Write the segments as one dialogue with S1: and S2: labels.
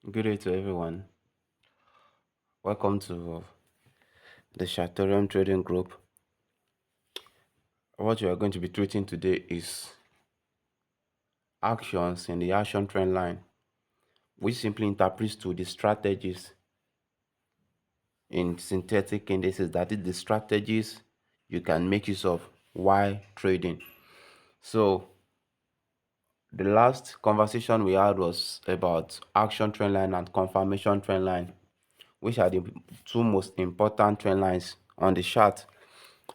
S1: Good day to everyone. Welcome to the Chartorium Trading Group. What we are going to be treating today is actions in the action trend line, which simply interprets to the strategies in synthetic indices, that is, the strategies you can make use of while trading. So, the last conversation we had was about action trend line and confirmation trend line, which are the two most important trend lines on the chart.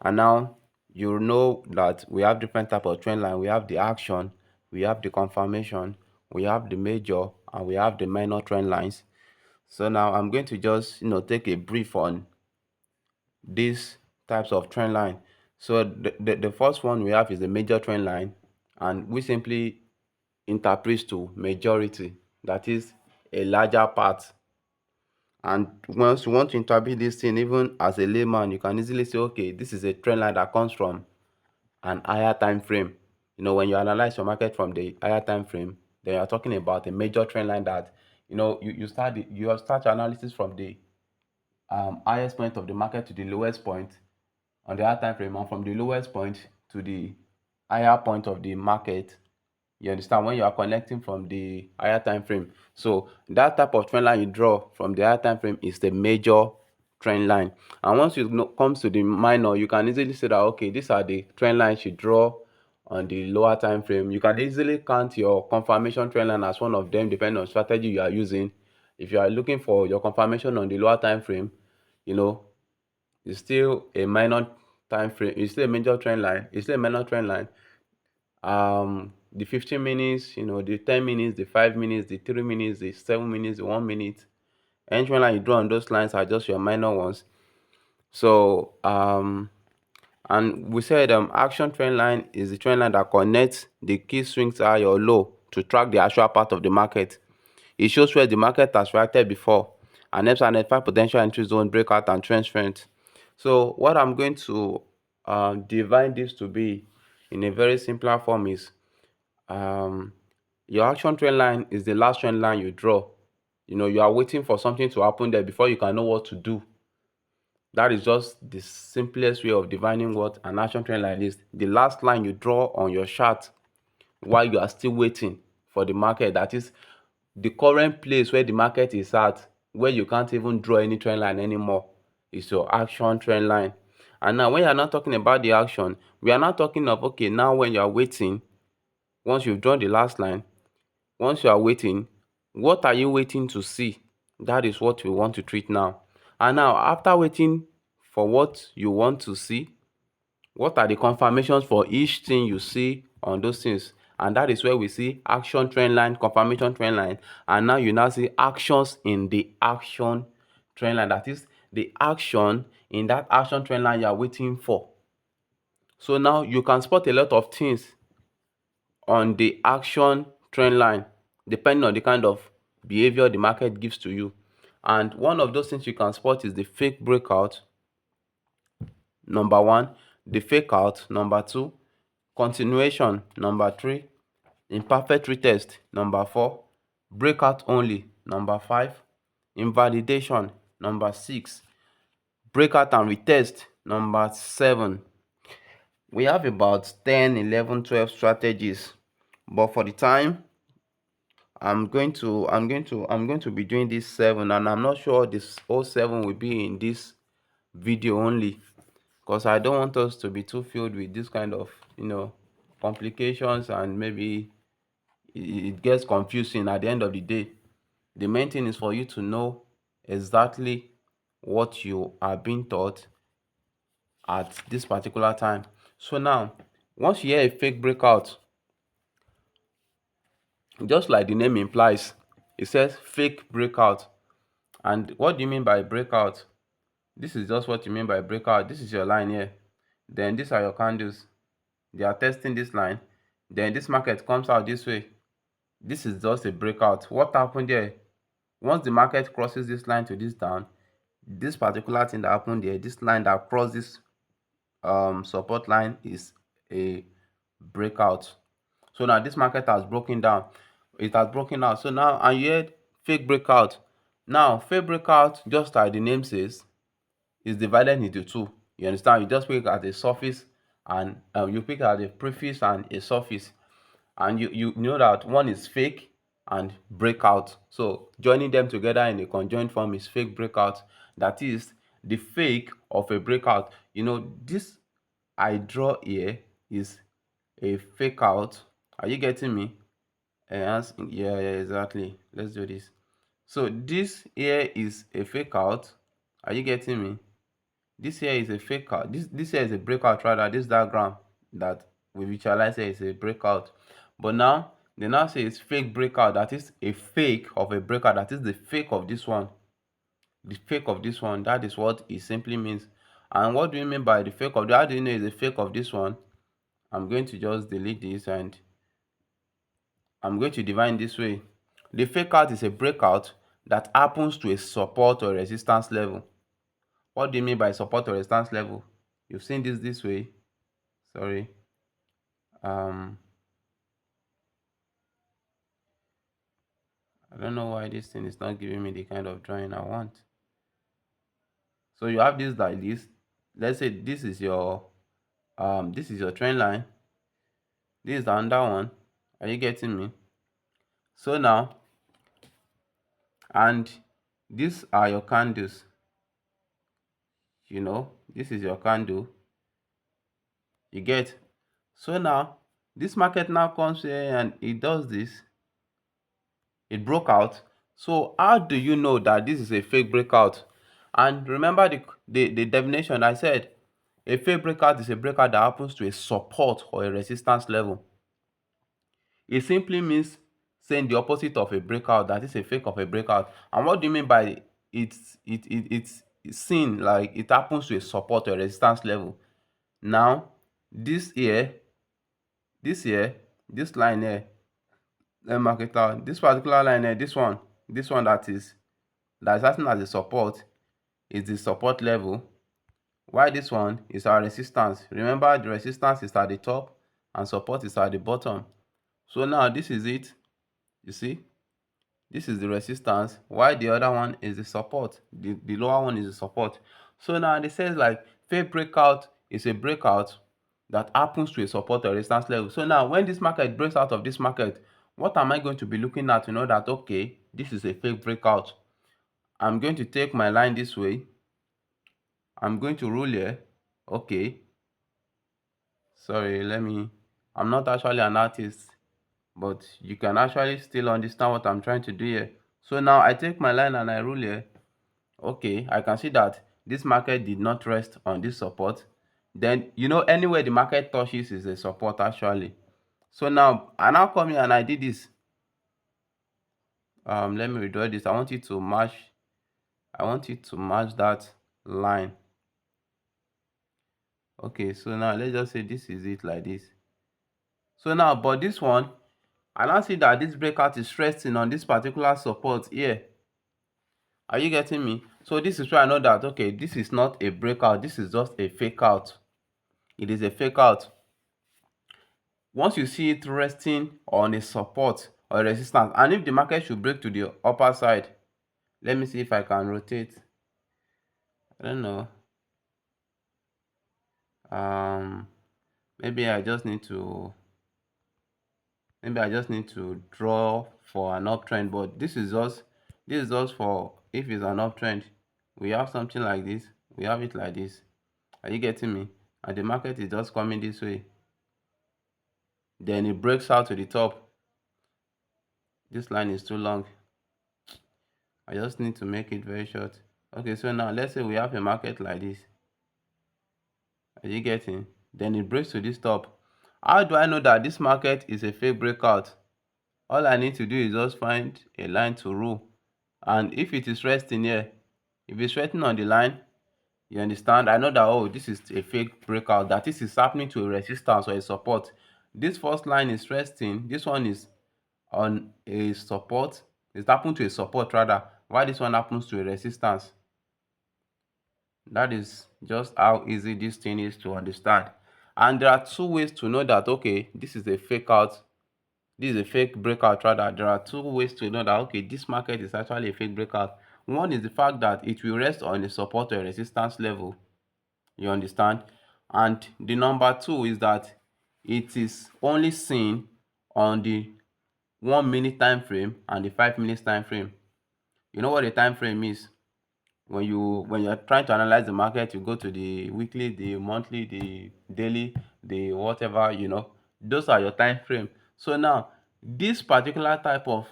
S1: And now you know that we have different type of trend line. We have the action, we have the confirmation, we have the major, and we have the minor trend lines. So now I'm going to just take a brief on these types of trend line. So the first one we have is the major trend line, and we simply interpret to majority, that is a larger part. And once you want to interpret this thing, even as a layman, you can easily say, okay, this is a trend line that comes from an higher time frame. When you analyze your market from the higher time frame, then you're talking about a major trend line that you start your analysis from the highest point of the market to the lowest point on the higher time frame, and from the lowest point to the higher point of the market. You understand, when you are connecting from the higher time frame. So that type of trend line you draw from the higher time frame is the major trend line. And once you comes to the minor, you can easily say that, okay, these are the trend lines you draw on the lower time frame. You can easily count your confirmation trend line as one of them, depending on strategy you are using. If you are looking for your confirmation on the lower time frame, you know it's still a minor time frame, it's still a major trend line, it's still a minor trend line. The 15 minutes, the 10 minutes, the 5 minutes, the 3 minutes, the 7 minutes, the 1 minute, any trend line you draw on those lines are just your minor ones. So and we said action trend line is the trend line that connects the key swings high or low to track the actual part of the market. It shows where the market has reacted before and helps identify potential entry zone, breakout, and trend strength. So what I'm going to divide this to be in a very simpler form is your action trend line is the last trend line you draw. You are waiting for something to happen there before you can know what to do. That is just the simplest way of defining what an action trend line is. The last line you draw on your chart while you are still waiting for the market. That is the current place where the market is at, where you can't even draw any trend line anymore, is your action trend line. And now when you are not talking about the action, we are not talking of, okay, now when you are waiting, once you've drawn the last line, once you are waiting, what are you waiting to see? That is what we want to treat now. And now, after waiting for what you want to see, what are the confirmations for each thing you see on those things? And that is where we see action trend line, confirmation trend line. And now you now see actions in the action trend line. That is the action in that action trend line you are waiting for. So now you can spot a lot of things on the action trend line depending on the kind of behavior the market gives to you. And one of those things you can spot is the fake breakout, number one, the fake out, number two, continuation, number three, imperfect retest, number four, breakout only, number five, invalidation, number six, breakout and retest, number seven. We have about 10, 11, 12 strategies, but for the time I'm going to be doing this 7, and I'm not sure this whole 7 will be in this video only, because I don't want us to be too filled with this kind of complications, and maybe it gets confusing at the end of the day. The main thing is for you to know exactly what you are being taught at this particular time. So now, once you hear a fake breakout, just like the name implies, it says fake breakout. And what do you mean by breakout? This is just what you mean by breakout. This is your line here. Then these are your candles. They are testing this line. Then this market comes out this way. This is just a breakout. What happened there? Once the market crosses this line to this down, this particular thing that happened there, this line that crossed this support line, is a breakout. So now this market has broken down. It has broken out. So now, and you had fake breakout. Now fake breakout, just like the name says, is divided into two. You understand? You just pick at a surface and you pick at a preface and a surface, and you know that one is fake and breakout. So joining them together in a conjoined form is fake breakout. That is the fake of a breakout. This I draw here is a fake out. Are you getting me? Yeah, exactly. Let's do this. So this here is a fake out. Are you getting me? This here is a fake out. This here is a breakout, rather. This diagram that we visualize here is a breakout. But now they now say it's fake breakout. That is a fake of a breakout. That is the fake of this one. The fake of this one. That is what it simply means. And what do you mean by the fake of that? How do you know it's a fake of this one? I'm going to just delete this and I'm going to divine this way. The fake out is a breakout that happens to a support or resistance level. What do you mean by support or resistance level? You've seen this way. Sorry. I don't know why this thing is not giving me the kind of drawing I want. So you have this like this. Let's say this is your trend line. This is the under one. Are you getting me? So now, and these are your candles. This is your candle. You get? So now this market now comes here and it does this. It broke out. So how do you know that this is a fake breakout? And remember the definition I said. A fake breakout is a breakout that happens to a support or a resistance level. It simply means saying the opposite of a breakout, that is a fake of a breakout. And what do you mean by it's seen like it happens to a support or a resistance level? Now this here, this line here, let me mark it out. This particular line here, this one that is acting as a support is the support level, while this one is our resistance. Remember, the resistance is at the top and support is at the bottom. So now this is it. You see, this is the resistance, while the other one is the support. The lower one is the support. So now it says like fake breakout is a breakout that happens to a support or resistance level. So now when this market breaks out of this market, what am I going to be looking at to know that, okay, this is a fake breakout? I'm going to take my line this way. I'm going to rule here. Okay. Sorry, I'm not actually an artist, but you can actually still understand what I'm trying to do here. So now I take my line and I rule here. Okay, I can see that this market did not rest on this support. Then, anywhere the market touches is a support actually. So now, I now come here and I did this. Let me redraw this. I want it to match that line. Okay, so now let's just say this is it like this. So now, but this one, I now see that this breakout is resting on this particular support here. Are you getting me? So this is where I know that, okay, this is not a breakout. This is just a fake out. It is a fake out. Once you see it resting on a support or a resistance, and if the market should break to the upper side, let me see if I can rotate. I don't know. Maybe I just need to draw for an uptrend, but this is just for if it's an uptrend. We have something like this, we have it like this. Are you getting me? And the market is just coming this way, then it breaks out to the top. This line is too long. I just need to make it very short. Okay, so now let's say we have a market like this. Are you getting? Then it breaks to this top. How do I know that this market is a fake breakout? All I need to do is just find a line to rule. And if it is resting here, if it's resting on the line, you understand, I know that, oh, this is a fake breakout, that this is happening to a resistance or a support. This first line is resting, this one is on a support, it's happened to a support rather, while this one happens to a resistance. That is just how easy this thing is to understand. And there are two ways to know that, okay, this is a fake out This is a fake breakout. Rather, there are two ways to know that okay, this market is actually a fake breakout. One is the fact that it will rest on a support or resistance level. You understand? And the number two is that it is only seen on the 1 minute time frame and the 5 minutes time frame. You know what the time frame is? When you're trying to analyze the market, you go to the weekly, the monthly, the daily, the whatever, those are your time frame. So now this particular type of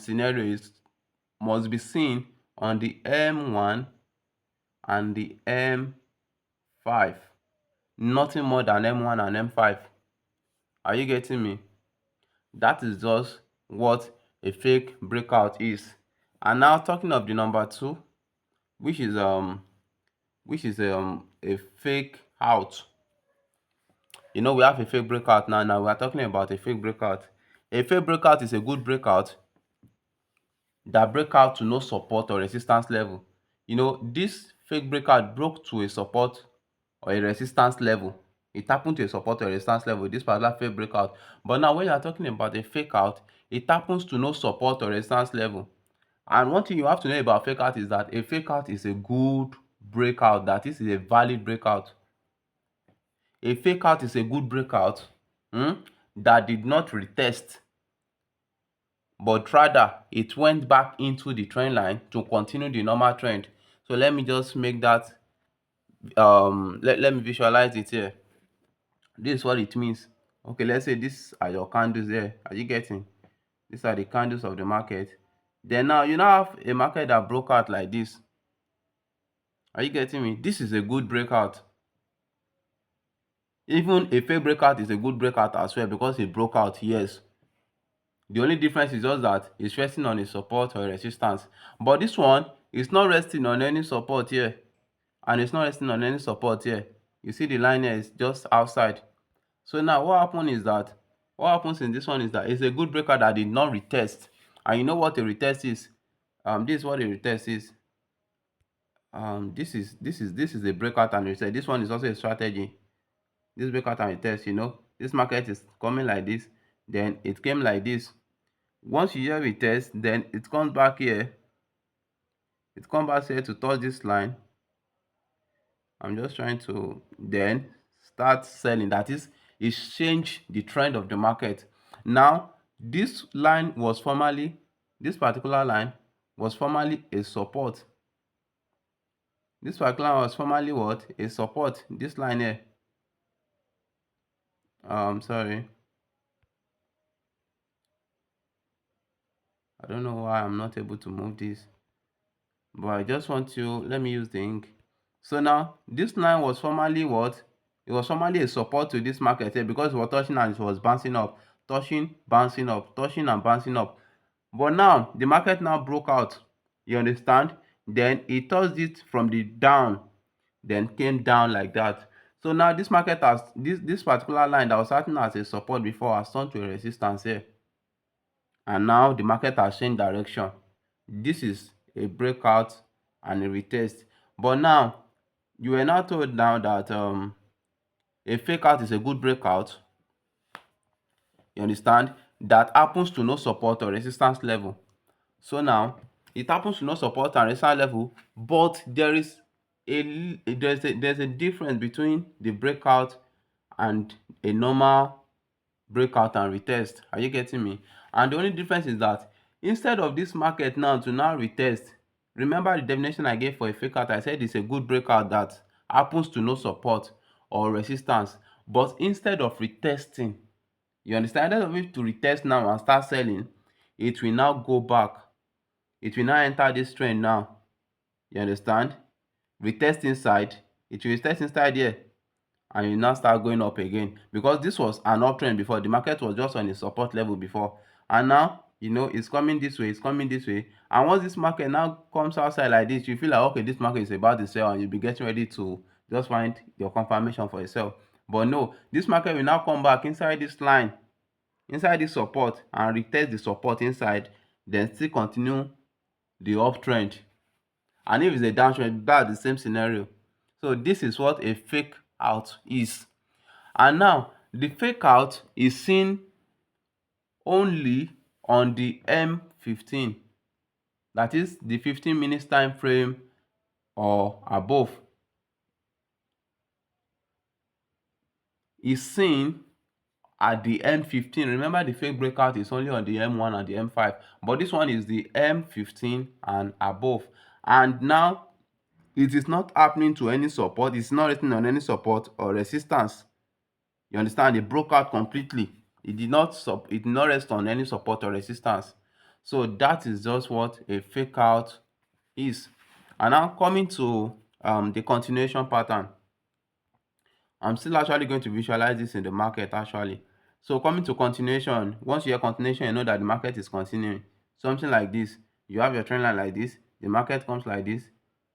S1: scenario must be seen on the M1 and the M5, nothing more than M1 and M5. Are you getting me? That is just what a fake breakout is. And now talking of the number two, which is a fake out. We have a fake breakout now. Now we are talking about a fake breakout. A fake breakout is a good breakout that break out to no support or resistance level. This fake breakout broke to a support or a resistance level. It happened to a support or resistance level, this particular fake breakout. But now when you are talking about a fake out, it happens to no support or resistance level. And one thing you have to know about fake out is that a fake out is a good breakout. That is a valid breakout. A fake out is a good breakout that did not retest, but rather it went back into the trend line to continue the normal trend. So let me just make that let me visualize it here. This is what it means. Okay, let's say these are your candles there. Are you getting? These are the candles of the market. Then now you now have a market that broke out like this. Are you getting me? This is a good breakout. Even a fake breakout is a good breakout as well because it broke out, yes. The only difference is just that it's resting on a support or a resistance. But this one is not resting on any support here. And it's not resting on any support here. You see the line here is just outside. So now what happens in this one is that it's a good breaker that did not retest. And you know what a retest is? This is what a retest is. This is a breakout and retest. This one is also a strategy. This breakout and retest, this market is coming like this, then it came like this. Once you hear retest, then it comes back here. It comes back here to touch this line. I'm just trying to then start selling. That is, it changed the trend of the market. Now, this particular line was formerly a support. This particular line was formerly what? A support. This line here. Sorry. I don't know why I'm not able to move this. But I just want to, let me use the ink. So now, this line was formerly what? It was formerly a support to this market here because it was touching and it was bouncing up, touching, bouncing up, touching and bouncing up. But now, the market now broke out. You understand? Then it touched it from the down, then came down like that. So now this market has, this particular line that was acting as a support before has turned to a resistance here. And now the market has changed direction. This is a breakout and a retest. But now you were now told now that a fake out is a good breakout. You understand? That happens to no support or resistance level. So now it happens to no support and resistance level, but there's a difference between the breakout and a normal breakout and retest. Are you getting me? And the only difference is that instead of this market now to now retest, remember the definition I gave for a fake out? I said it's a good breakout that happens to no support or resistance. But instead of retesting, you understand, instead of it to retest now and start selling, it will now go back. It will now enter this trend now. You understand? Retest inside, it will retest inside here, and you now start going up again because this was an uptrend before. The market was just on a support level before, and now it's coming this way, it's coming this way. And once this market now comes outside like this, you feel like okay, this market is about to sell, and you'll be getting ready to just find your confirmation for yourself. But no, this market will now come back inside this line, inside this support, and retest the support inside, then still continue the uptrend. And if it's a downtrend, that's the same scenario. So this is what a fake out is. And now the fake out is seen only on the M15, that is the 15 minutes time frame or above, is seen at the M15. Remember, the fake breakout is only on the M1 and the M5, but this one is the M15 and above. And now it is not happening to any support. It's not written on any support or resistance. You understand? It broke out completely. It did not rest on any support or resistance. So that is just what a fake out is. And now coming to the continuation pattern. I'm still actually going to visualize this in the market actually. So coming to continuation, once you hear continuation, you know that the market is continuing. Something like this. You have your trend line like this. The market comes like this.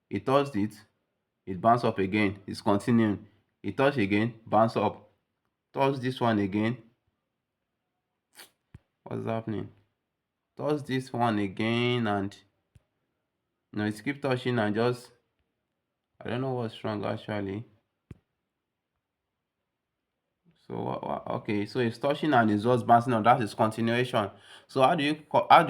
S1: It touched it. It bounce up again. It's continuing. It touch again. Bounce up. Touch this one again. What's happening? Touch this one again, and it keep touching and just, I don't know what's wrong actually. So okay, so it's touching and it's just bouncing on. That is continuation. So how do you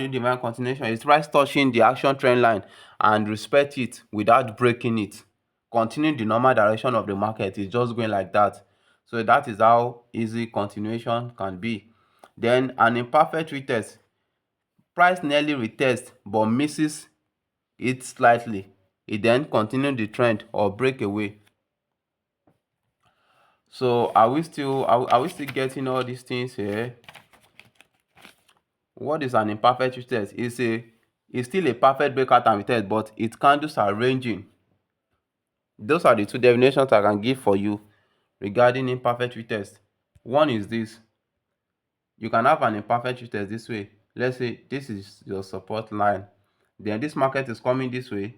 S1: define continuation? It's price touching the action trend line and respect it without breaking it, continuing the normal direction of the market. Is just going like that. So that is how easy continuation can be. Then an imperfect retest. Price nearly retest but misses it slightly. It then continue the trend or break away. So are we still getting all these things here? What is an imperfect retest? It's still a perfect breakout and retest, but its candles are ranging. Those are the two definitions I can give for you regarding imperfect retest. One is this: you can have an imperfect retest this way. Let's say this is your support line, then this market is coming this way.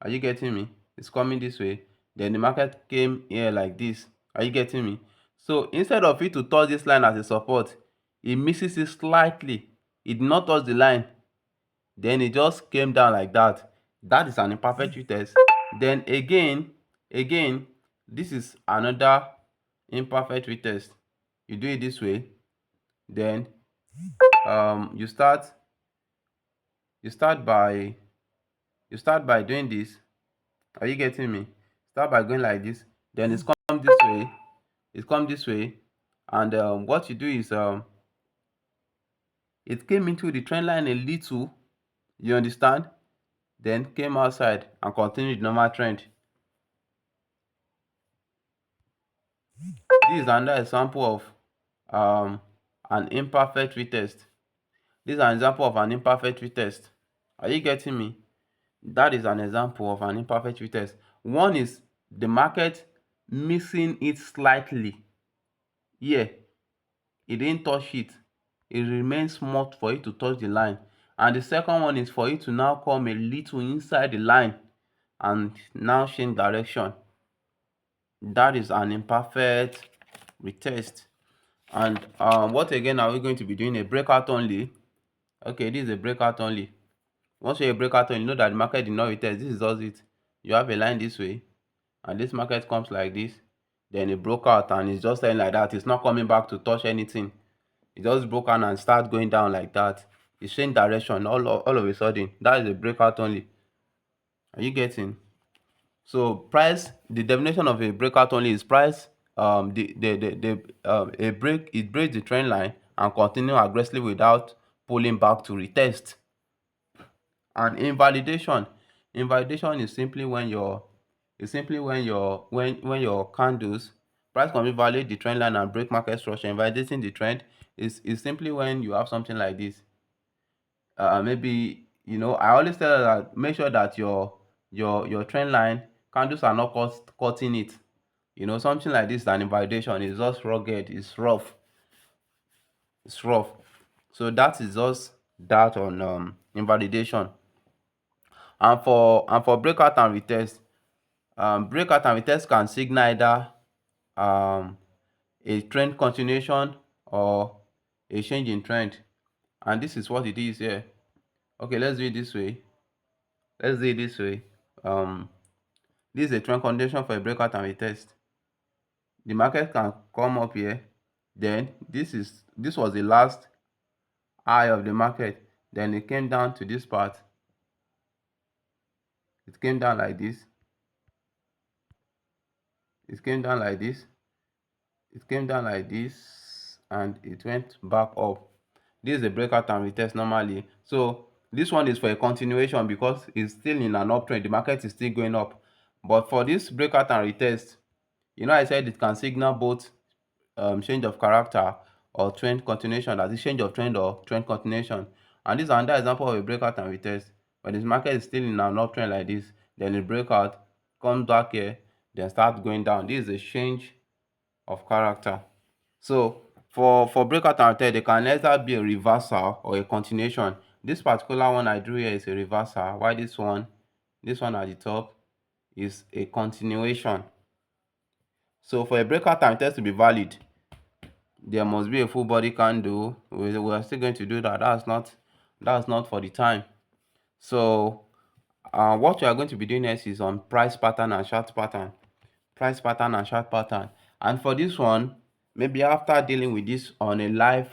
S1: Are you getting me? It's coming this way. Then the market came here like this. Are you getting me? So instead of it to touch this line as a support, it misses it slightly. It did not touch the line. Then it just came down like that. That is an imperfect retest. Then again, this is another imperfect retest. You do it this way. Then you start by doing this. Are you getting me? Start by going like this. Then it's come this way. It's come this way. And what you do is it came into the trend line a little. You understand? Then came outside and continued the normal trend. This is another example of an imperfect retest. This is an example of an imperfect retest. Are you getting me? That is an example of an imperfect retest. One is the market missing it slightly. Yeah, it didn't touch it. It remains small for it to touch the line. And the second one is for it to now come a little inside the line and now change direction. That is an imperfect retest. And what again are we going to be doing? A breakout only. Okay, this is a breakout only. Once you're a breakout only, you know that the market did not retest. This is just it. You have a line this way, and this market comes like this. Then it broke out and it's just staying like that. It's not coming back to touch anything. It just broke out and start going down like that. It's changed direction all of a sudden. That is a breakout only. Are you getting? So price, the definition of a breakout only is price it breaks the trend line and continue aggressively without pulling back to retest. And invalidation is simply when your candles price can invalidate the trend line and break market structure. Invalidating the trend is simply when you have something like this. Maybe I always tell you that make sure that your trend line candles are not cutting it. Something like this is an invalidation. It's just rugged. It's rough. So that is just that on invalidation. And for breakout and retest, breakout and retest can signal either a trend continuation or a change in trend. And this is what it is here. Okay, let's do it this way. This is a trend continuation for a breakout and retest. The market can come up here. Then this was the last high of the market. Then it came down to this part. It came down like this. It came down like this. It came down like this, and it went back up. This is a breakout and retest normally. So this one is for a continuation because it's still in an uptrend. The market is still going up. But for this breakout and retest, I said it can signal both change of character or trend continuation, that is change of trend or trend continuation. And this is another example of a breakout and retest. When this market is still in an uptrend like this, then it break out, comes back here, then start going down. This is a change of character. So for breakout and retest, there can either be a reversal or a continuation. This particular one I drew here is a reversal, while this one at the top is a continuation. So for a breakout and retest to be valid, there must be a full body candle. We are still going to do that. That's not for the time. So what we are going to be doing next is on price pattern and chart pattern. Price pattern and chart pattern. And for this one, maybe after dealing with this on a live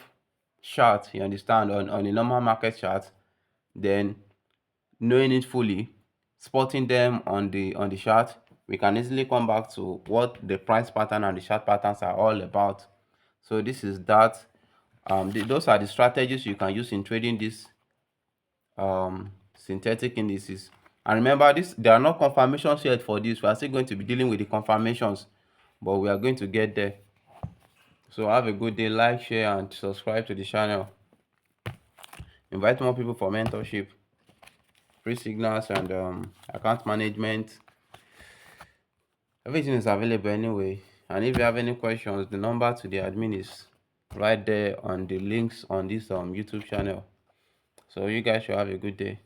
S1: chart, you understand, on a normal market chart, then knowing it fully, spotting them on the chart, we can easily come back to what the price pattern and the chart patterns are all about. So this is that. Those are the strategies you can use in trading these synthetic indices. And remember, there are no confirmations yet for this. We are still going to be dealing with the confirmations, but we are going to get there. So have a good day. Like, share, and subscribe to the channel. Invite more people for mentorship, free signals, and account management. Everything is available anyway. And if you have any questions, the number to the admin is right there on the links on this YouTube channel. So you guys should have a good day.